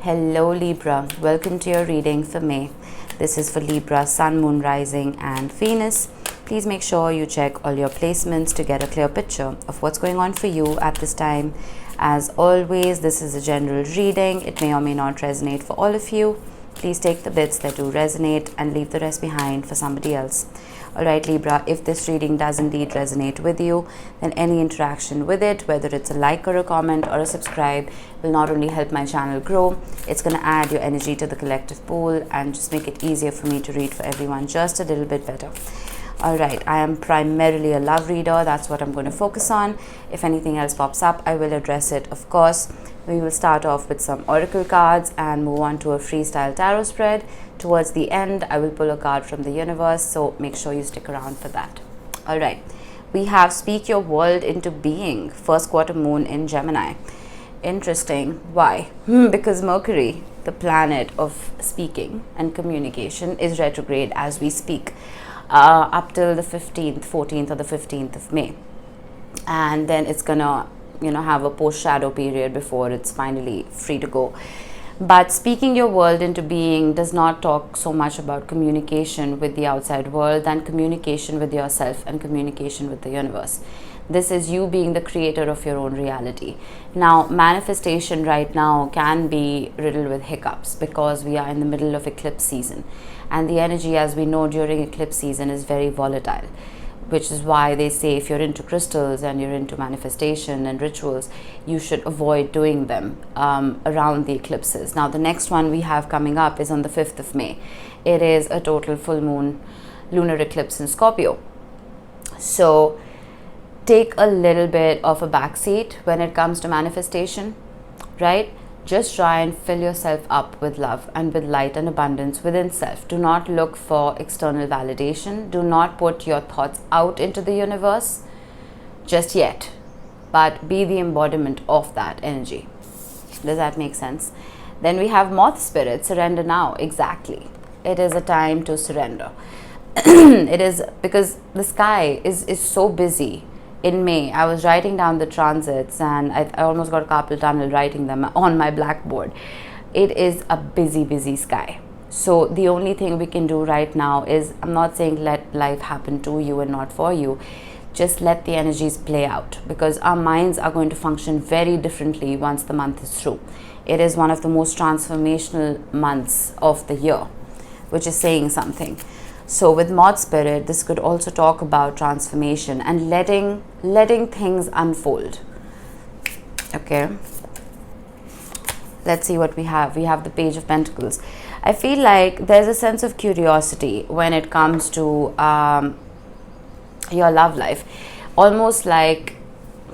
Hello Libra, welcome to your reading for May. This is for Libra, Sun, Moon, Rising and Venus. Please make sure you check all your placements to get a clear picture of what's going on for you at this time. As always, this is a general reading. It may or may not resonate for all of you. Please take the bits that do resonate and leave the rest behind for somebody else. Alright Libra, if this reading does indeed resonate with you, then any interaction with it, whether it's a like or a comment or a subscribe, will not only help my channel grow, it's going to add your energy to the collective pool and just make it easier for me to read for everyone just a little bit better. Alright, I am primarily a love reader. That's what I'm going to focus on. If anything else pops up, I will address it, of course. We will start off with some oracle cards and move on to a freestyle tarot spread. Towards the end, I will pull a card from the universe, so make sure you stick around for that. Alright, we have Speak Your World into Being, first quarter moon in Gemini. Interesting. Why? Because Mercury, the planet of speaking and communication, is retrograde as we speak. Up till the 14th or the 15th of May, and then it's gonna have a post shadow period before it's finally free to go. But speaking your world into being does not talk so much about communication with the outside world than communication with yourself and communication with the universe. This is you being the creator of your own reality. Now, manifestation right now can be riddled with hiccups because we are in the middle of eclipse season. And the energy, as we know, during eclipse season is very volatile, which is why they say if you're into crystals and you're into manifestation and rituals, you should avoid doing them around the eclipses. Now, the next one we have coming up is on the 5th of May. It is a total full moon lunar eclipse in Scorpio. So take a little bit of a backseat when it comes to manifestation, right? Just try and fill yourself up with love and with light and abundance within self. Do not look for external validation. Do not put your thoughts out into the universe just yet, but be the embodiment of that energy. Does that make sense? Then we have Moth Spirit, surrender now. Exactly. It is a time to surrender. It is because the sky is so busy. In May, I was writing down the transits and I almost got a carpal tunnel writing them on my blackboard. It is a busy sky. So the only thing we can do right now is, I'm not saying let life happen to you and not for you. Just let the energies play out, because our minds are going to function very differently once the month is through. It is one of the most transformational months of the year, which is saying something. So with Moth Spirit, this could also talk about transformation and letting things unfold. Okay. Let's see what we have. We have the Page of Pentacles. I feel like there's a sense of curiosity when it comes to your love life. Almost like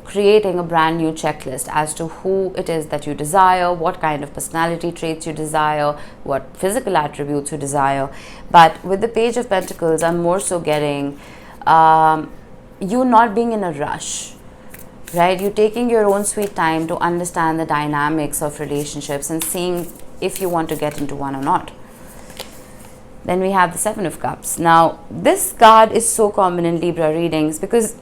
creating a brand new checklist as to who it is that you desire, what kind of personality traits you desire, what physical attributes you desire. But with the Page of Pentacles, I'm more so getting you not being in a rush, right? You taking your own sweet time to understand the dynamics of relationships and seeing if you want to get into one or not. Then we have the Seven of Cups. Now, this card is so common in Libra readings because,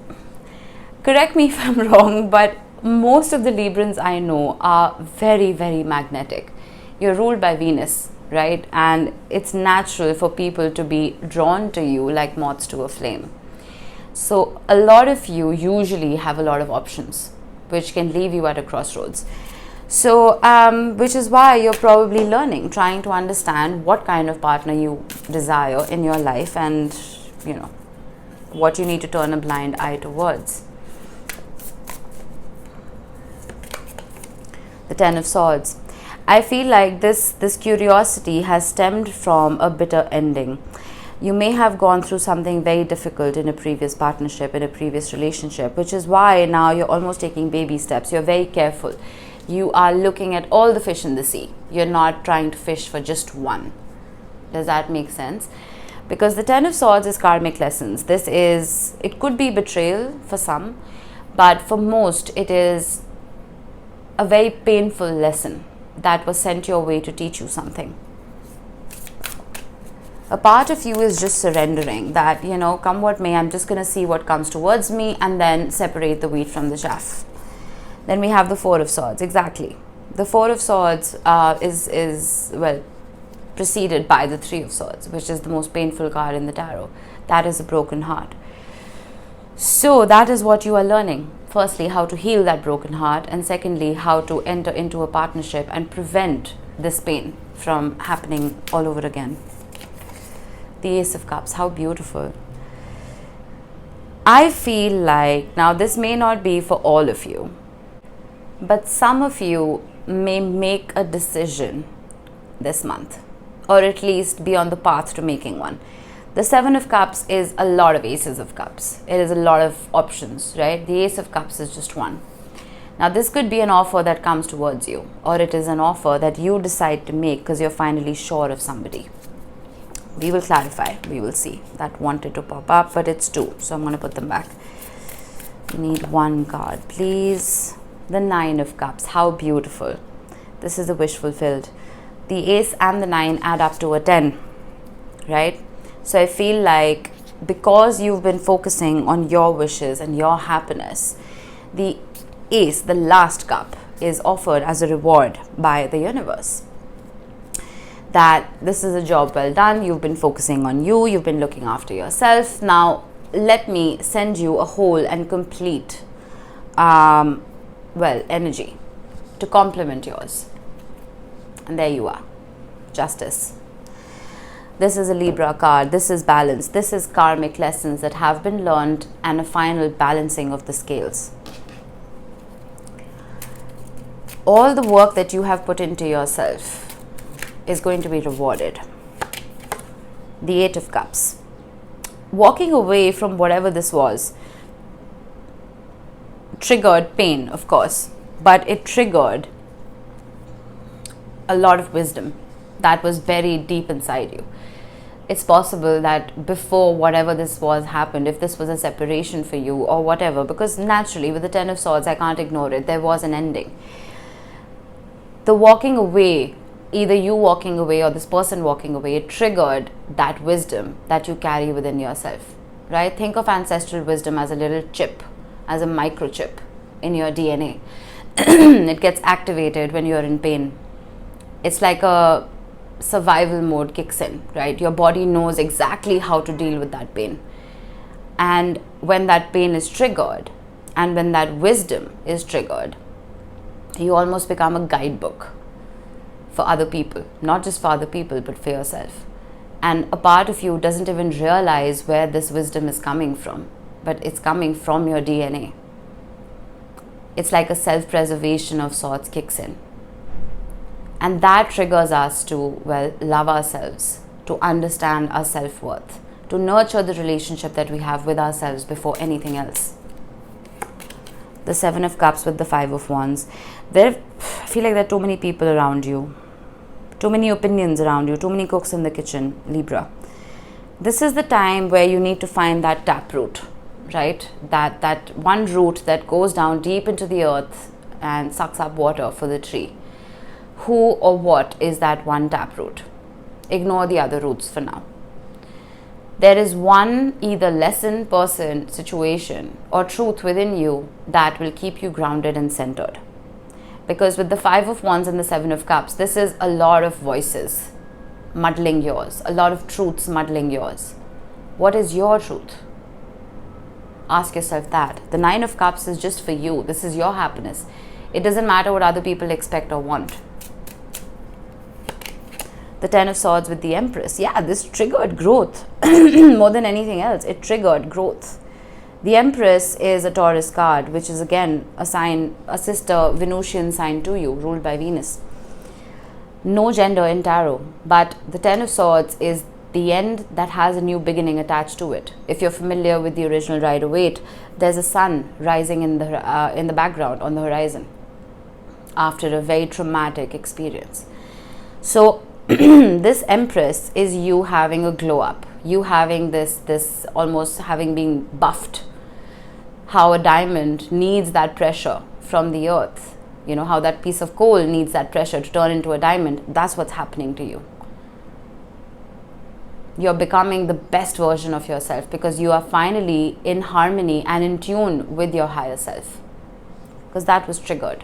correct me if I'm wrong, but most of the Librans I know are very magnetic. You're ruled by Venus, right? And it's natural for people to be drawn to you like moths to a flame. So a lot of you usually have a lot of options, which can leave you at a crossroads. So, which is why you're probably learning, trying to understand what kind of partner you desire in your life and, what you need to turn a blind eye towards. The Ten of Swords. I feel like this curiosity has stemmed from a bitter ending. You may have gone through something very difficult in a previous partnership, in a previous relationship, which is why now you're almost taking baby steps. You're very careful. You are looking at all the fish in the sea. You're not trying to fish for just one. Does that make sense? Because the Ten of Swords is karmic lessons. It could be betrayal for some, but for most it is a very painful lesson that was sent your way to teach you something. A part of you is just surrendering that, come what may, I'm just going to see what comes towards me and then separate the wheat from the chaff. Then we have the Four of Swords. Exactly. The Four of Swords is well, preceded by the Three of Swords, which is the most painful card in the tarot. That is a broken heart. So that is what you are learning. Firstly, how to heal that broken heart, and secondly, how to enter into a partnership and prevent this pain from happening all over again. The Ace of Cups, how beautiful. I feel like, now this may not be for all of you, but some of you may make a decision this month, or at least be on the path to making one. The Seven of Cups is a lot of Aces of Cups. It is a lot of options, right? The Ace of Cups is just one. Now, this could be an offer that comes towards you, or it is an offer that you decide to make because you're finally sure of somebody. We will clarify. We will see. That wanted to pop up, but it's two, so I'm going to put them back. We need one card, please. The Nine of Cups. How beautiful. This is a wish fulfilled. The Ace and the Nine add up to a 10, right? So I feel like because you've been focusing on your wishes and your happiness, the Ace, the last cup, is offered as a reward by the universe. That this is a job well done, you've been focusing on you, you've been looking after yourself. Now, let me send you a whole and complete, energy to complement yours. And there you are. Justice. This is a Libra card. This is balance. This is karmic lessons that have been learned and a final balancing of the scales. All the work that you have put into yourself is going to be rewarded. The Eight of Cups. Walking away from whatever this was triggered pain, of course, but it triggered a lot of wisdom that was buried deep inside you. It's possible that before whatever this was happened, if this was a separation for you or whatever, because naturally with the Ten of Swords, I can't ignore it, there was an ending. The walking away, either you walking away or this person walking away, it triggered that wisdom that you carry within yourself, right? Think of ancestral wisdom as a little chip, as a microchip in your DNA. It gets activated when you're in pain. It's like a survival mode kicks in, right? Your body knows exactly how to deal with that pain. And when that pain is triggered and when that wisdom is triggered, you almost become a guidebook for other people, not just for other people, but for yourself. And a part of you doesn't even realize where this wisdom is coming from, but it's coming from your DNA. It's like a self-preservation of sorts kicks in. And that triggers us to, love ourselves, to understand our self-worth, to nurture the relationship that we have with ourselves before anything else. The Seven of Cups with the Five of Wands. I feel like there are too many people around you, too many opinions around you, too many cooks in the kitchen, Libra. This is the time where you need to find that taproot, right? That one root that goes down deep into the earth and sucks up water for the tree. Who or what is that one taproot? Ignore the other roots for now. There is one either lesson, person, situation or truth within you that will keep you grounded and centered. Because with the Five of Wands and the Seven of Cups, this is a lot of voices muddling yours, a lot of truths muddling yours. What is your truth? Ask yourself that. The Nine of Cups is just for you. This is your happiness. It doesn't matter what other people expect or want. The Ten of Swords with the Empress. Yeah, this triggered growth more than anything else. It triggered growth. The Empress is a Taurus card, which is again a sign, a sister Venusian sign to you, ruled by Venus. No gender in tarot, but the Ten of Swords is the end that has a new beginning attached to it. If you're familiar with the original Rider-Waite, there's a sun rising in the background on the horizon after a very traumatic experience. So this Empress is you having a glow up, you having this almost having been buffed. How a diamond needs that pressure from the earth, you know, how that piece of coal needs that pressure to turn into a diamond. That's what's happening to you. You're becoming the best version of yourself because you are finally in harmony and in tune with your higher self, because that was triggered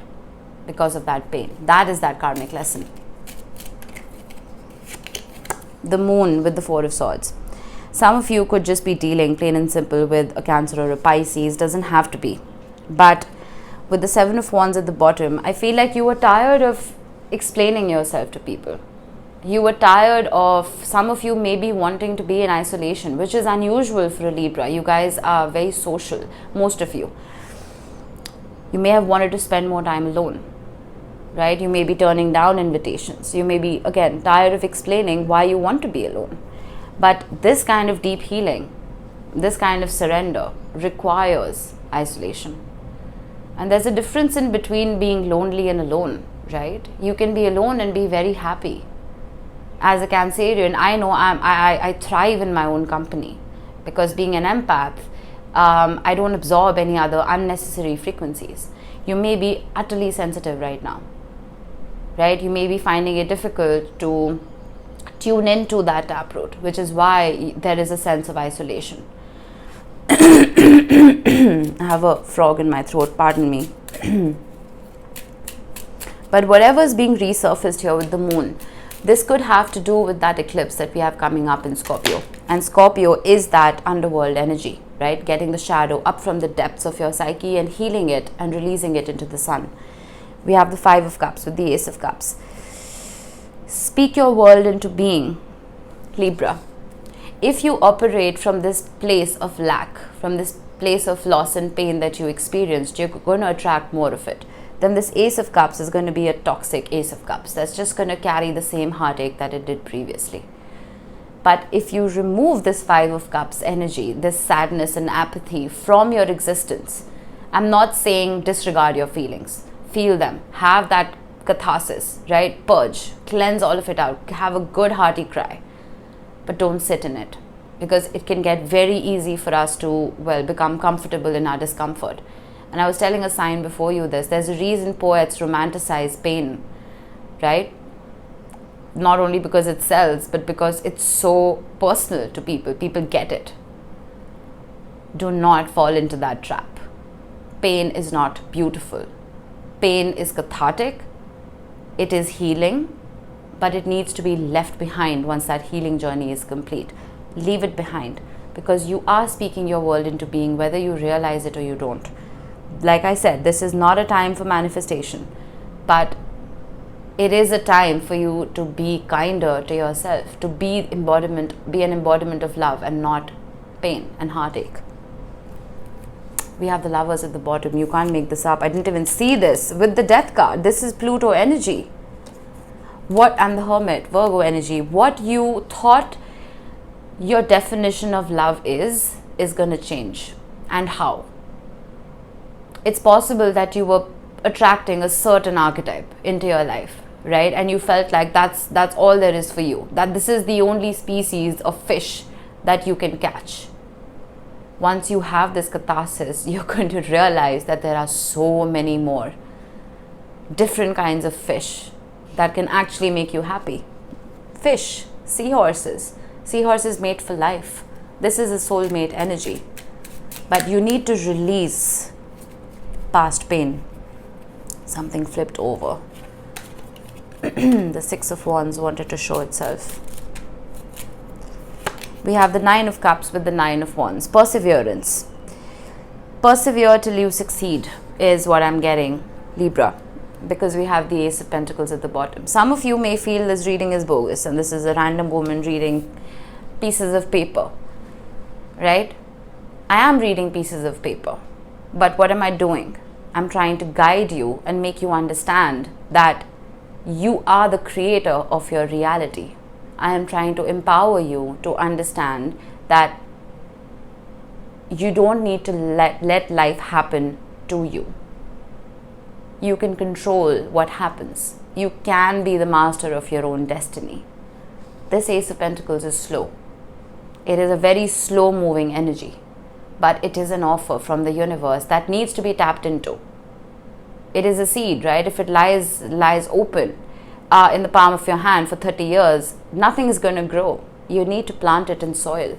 because of that pain. That is that karmic lesson. The Moon with the Four of Swords. Some of you could just be dealing plain and simple with a Cancer or a Pisces. Doesn't have to be. But with the Seven of Wands at the bottom, I feel like you were tired of explaining yourself to people. You were tired of, some of you maybe wanting to be in isolation, which is unusual for a Libra. You guys are very social, most of you. You may have wanted to spend more time alone, right? You may be turning down invitations. You may be, again, tired of explaining why you want to be alone. But this kind of deep healing, this kind of surrender requires isolation. And there's a difference in between being lonely and alone, right? You can be alone and be very happy. As a Cancerian, I know I thrive in my own company, because being an empath, I don't absorb any other unnecessary frequencies. You may be utterly sensitive right now, right? You may be finding it difficult to tune into that taproot, which is why there is a sense of isolation. I have a frog in my throat, pardon me. But whatever is being resurfaced here with the Moon, this could have to do with that eclipse that we have coming up in Scorpio. And Scorpio is that underworld energy, right? Getting the shadow up from the depths of your psyche and healing it and releasing it into the sun. We have the Five of Cups with the Ace of Cups. Speak your world into being, Libra. If you operate from this place of lack, from this place of loss and pain that you experienced, you're going to attract more of it. Then this Ace of Cups is going to be a toxic Ace of Cups that's just going to carry the same heartache that it did previously. But if you remove this Five of Cups energy, this sadness and apathy from your existence, I'm not saying disregard your feelings. Feel them. Have that catharsis, right? Purge. Cleanse all of it out. Have a good hearty cry. But don't sit in it, because it can get very easy for us to, well, become comfortable in our discomfort. And I was telling a sign before you this, there's a reason poets romanticize pain, right? Not only because it sells, but because it's so personal to people. People get it. Do not fall into that trap. Pain is not beautiful. Pain is cathartic. It is healing, but it needs to be left behind once that healing journey is complete. Leave it behind, because you are speaking your world into being, whether you realize it or you don't. Like I said, this is not a time for manifestation, but it is a time for you to be kinder to yourself, to be an embodiment of love and not pain and heartache. We have the Lovers at the bottom. You can't make this up. I didn't even see this with the Death card. This is Pluto energy. And the Hermit, Virgo energy. What you thought your definition of love is going to change. And how? It's possible that you were attracting a certain archetype into your life, right? And you felt like that's all there is for you. That this is the only species of fish that you can catch. Once you have this catharsis, you're going to realize that there are so many more different kinds of fish that can actually make you happy. Fish, seahorses. Seahorses mate for life. This is a soulmate energy. But you need to release past pain. Something flipped over. The Six of Wands wanted to show itself. We have the Nine of Cups with the Nine of Wands. Perseverance. Persevere till you succeed is what I'm getting, Libra, because we have the Ace of Pentacles at the bottom. Some of you may feel this reading is bogus and this is a random woman reading pieces of paper, right? I am reading pieces of paper, but what am I doing? I'm trying to guide you and make you understand that you are the creator of your reality. I am trying to empower you to understand that you don't need to let life happen to you. You can control what happens. You can be the master of your own destiny. This Ace of Pentacles is slow. It is a very slow moving energy, but it is an offer from the universe that needs to be tapped into. It is a seed, right? If it lies open in the palm of your hand for 30 years, nothing is going to grow. You need to plant it in soil.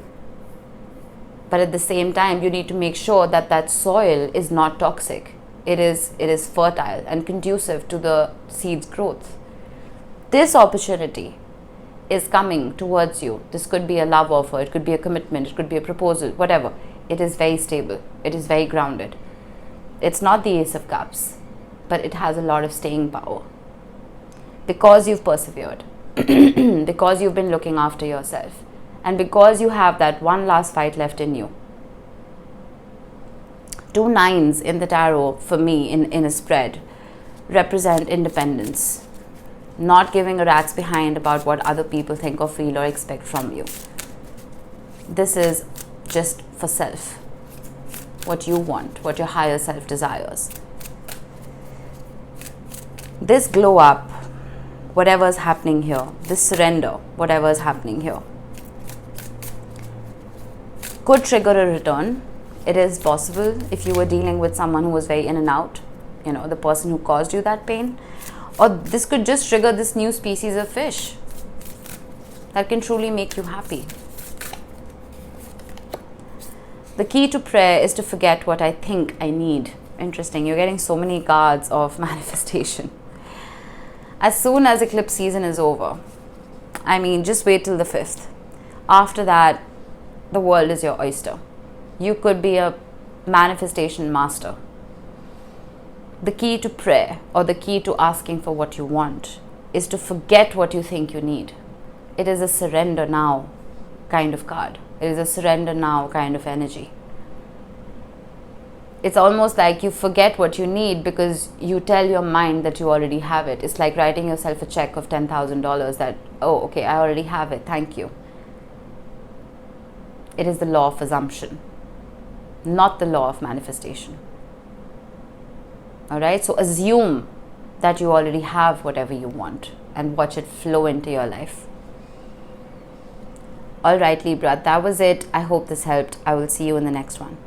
But at the same time, you need to make sure that that soil is not toxic. It is fertile and conducive to the seed's growth. This opportunity is coming towards you. This could be a love offer, it could be a commitment, it could be a proposal, whatever. It is very stable, it is very grounded. It's not the Ace of Cups, but it has a lot of staying power. Because you've persevered, because you've been looking after yourself, and because you have that one last fight left in you. 2 9s in the tarot, for me, in a spread, represent independence. Not giving a rat's behind about what other people think or feel or expect from you. This is just for self. What you want, what your higher self desires. This glow up, whatever is happening here, this surrender, whatever is happening here, could trigger a return. It is possible if you were dealing with someone who was very in and out, the person who caused you that pain. Or this could just trigger this new species of fish that can truly make you happy. The key to prayer is to forget what I think I need. Interesting, you're getting so many cards of manifestation. As soon as eclipse season is over, just wait till the 5th. After that, the world is your oyster. You could be a manifestation master. The key to prayer, or the key to asking for what you want, is to forget what you think you need. It is a surrender now kind of card. It is a surrender now kind of energy. It's almost like you forget what you need because you tell your mind that you already have it. It's like writing yourself a check of $10,000 that, oh, okay, I already have it, thank you. It is the law of assumption, not the law of manifestation. Alright, so assume that you already have whatever you want and watch it flow into your life. Alright, Libra, that was it. I hope this helped. I will see you in the next one.